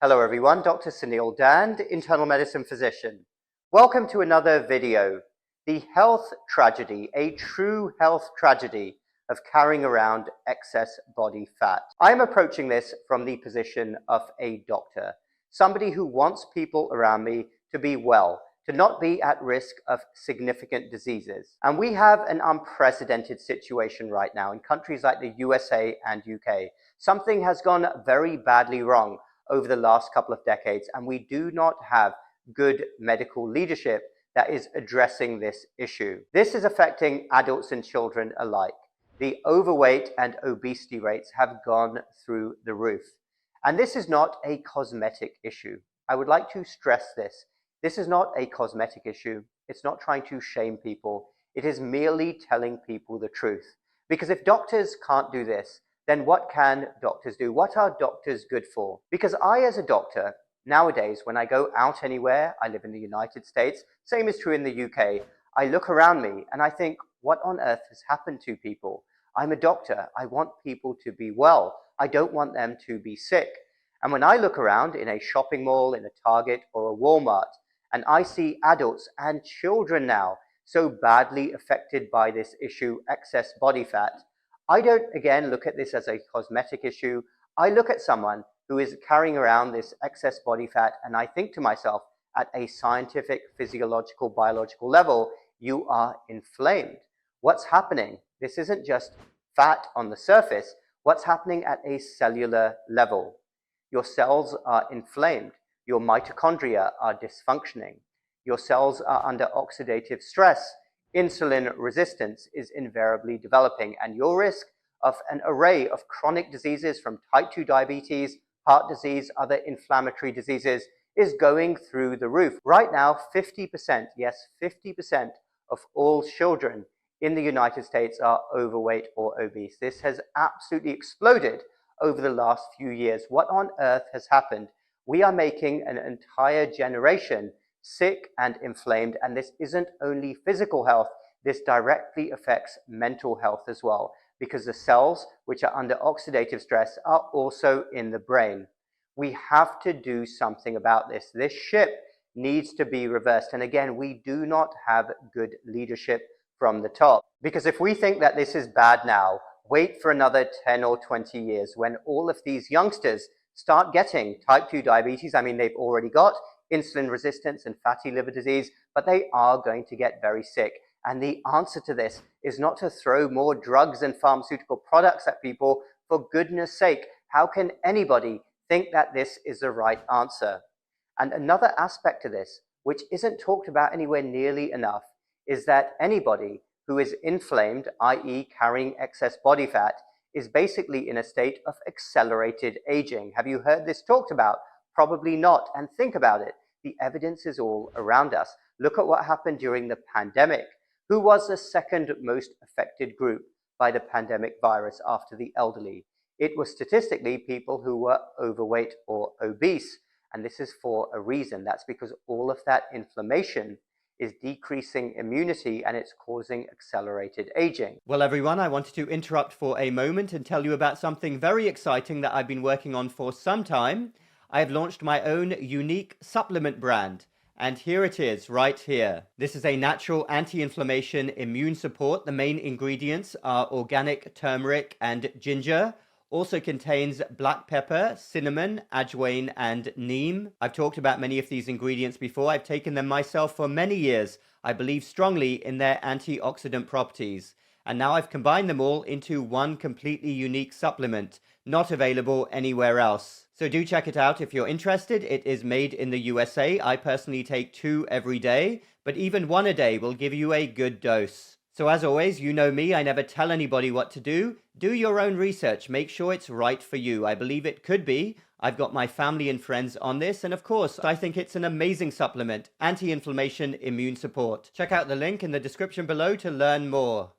Hello everyone, Dr. Suneel Dhand, internal medicine physician. Welcome to another video. The health tragedy, a true health tragedy of carrying around excess body fat. I'm approaching this from the position of a doctor, somebody who wants people around me to be well, to not be at risk of significant diseases. And we have an unprecedented situation right now in countries like the USA and UK. Something has gone very badly wrong over the last couple of decades, and we do not have good medical leadership that is addressing this issue. This is affecting adults and children alike. The overweight and obesity rates have gone through the roof. And this is not a cosmetic issue. I would like to stress this. This is not a cosmetic issue. It's not trying to shame people. It is merely telling people the truth. Because if doctors can't do this, then what can doctors do? What are doctors good for? Because I, as a doctor, nowadays, when I go out anywhere, I live in the United States, same is true in the UK, I look around me and I think, what on earth has happened to people? I'm a doctor. I want people to be well. I don't want them to be sick. And when I look around in a shopping mall, in a Target or a Walmart, and I see adults and children now so badly affected by this issue, excess body fat, I don't, again, look at this as a cosmetic issue. I look at someone who is carrying around this excess body fat, and I think to myself, at a scientific, physiological, biological level, you are inflamed. What's happening? This isn't just fat on the surface. What's happening at a cellular level? Your cells are inflamed. Your mitochondria are dysfunctioning. Your cells are under oxidative stress. Insulin resistance is invariably developing, and your risk of an array of chronic diseases from type 2 diabetes, heart disease, other inflammatory diseases is going through the roof. Right now, 50%, yes, 50% of all children in the United States are overweight or obese. This has absolutely exploded over the last few years. What on earth has happened? We are making an entire generation sick and inflamed, and this isn't only physical health, this directly affects mental health as well, because the cells which are under oxidative stress are also in the brain. We have to do something about this. This ship needs to be reversed, and again, we do not have good leadership from the top. Because if we think that this is bad now, wait for another 10 or 20 years when all of these youngsters start getting type 2 diabetes. I mean, they've already got insulin resistance and fatty liver disease, but they are going to get very sick. And the answer to this is not to throw more drugs and pharmaceutical products at people. For goodness sake, how can anybody think that this is the right answer? And another aspect to this, which isn't talked about anywhere nearly enough, is that anybody who is inflamed, i.e. carrying excess body fat, is basically in a state of accelerated aging. Have you heard this talked about? Probably not. And think about it. The evidence is all around us. Look at what happened during the pandemic. Who was the second most affected group by the pandemic virus after the elderly? It was statistically people who were overweight or obese. And this is for a reason. That's because all of that inflammation is decreasing immunity and it's causing accelerated aging. Well, everyone, I wanted to interrupt for a moment and tell you about something very exciting that I've been working on for some time. I have launched my own unique supplement brand, and here it is, right here. This is a natural anti-inflammation immune support. The main ingredients are organic turmeric and ginger. Also contains black pepper, cinnamon, ajwain, and neem. I've talked about many of these ingredients before. I've taken them myself for many years. I believe strongly in their antioxidant properties. And now I've combined them all into one completely unique supplement, not available anywhere else. So do check it out if you're interested. It is made in the USA. I personally take 2 every day, but even 1 a day will give you a good dose. So as always, you know me, I never tell anybody what to do. Do your own research. Make sure it's right for you. I believe it could be. I've got my family and friends on this, and of course, I think it's an amazing supplement, anti-inflammation immune support. Check out the link in the description below to learn more.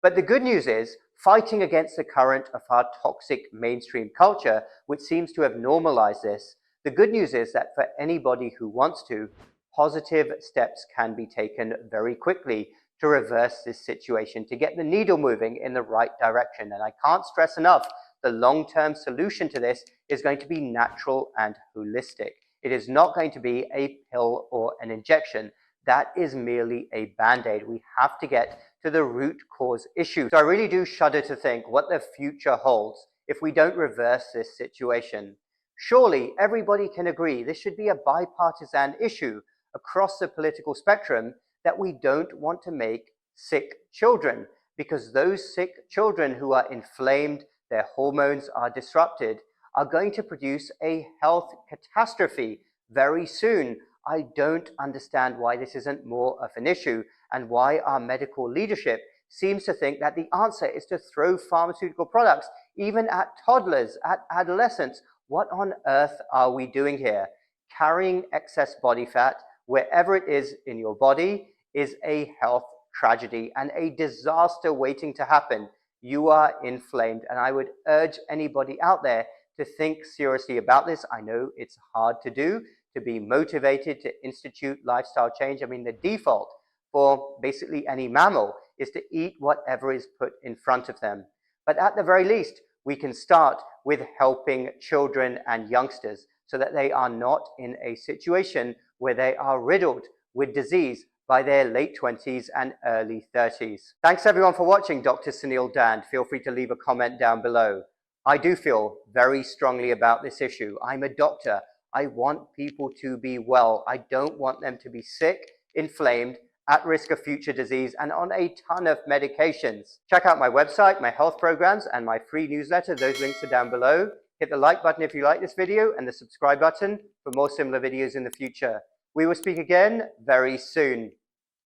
But the good news is, fighting against the current of our toxic mainstream culture, which seems to have normalized this, the good news is that for anybody who wants to, positive steps can be taken very quickly to reverse this situation, to get the needle moving in the right direction. And I can't stress enough the long-term solution to this is going to be natural and holistic. It is not going to be a pill or an injection. That is merely a band-aid. We have to get to the root cause issue. So I really do shudder to think what the future holds if we don't reverse this situation. Surely everybody can agree this should be a bipartisan issue across the political spectrum that we don't want to make sick children, because those sick children who are inflamed, their hormones are disrupted, are going to produce a health catastrophe very soon. I don't understand why this isn't more of an issue, and why our medical leadership seems to think that the answer is to throw pharmaceutical products even at toddlers, at adolescents. What on earth are we doing here? Carrying excess body fat wherever it is in your body is a health tragedy and a disaster waiting to happen. You are inflamed, and I would urge anybody out there to think seriously about this. I know it's hard to do, to be motivated to institute lifestyle change. I mean, the default for basically any mammal is to eat whatever is put in front of them. But at the very least, we can start with helping children and youngsters so that they are not in a situation where they are riddled with disease by their late 20s and early 30s. Thanks everyone for watching. Dr. Suneel Dhand. Feel free to leave a comment down below. I do feel very strongly about this issue. I'm a doctor. I want people to be well. I don't want them to be sick, inflamed, at risk of future disease, and on a ton of medications. Check out my website, my health programs, and my free newsletter. Those links are down below. Hit the like button if you like this video, and the subscribe button for more similar videos in the future. We will speak again very soon.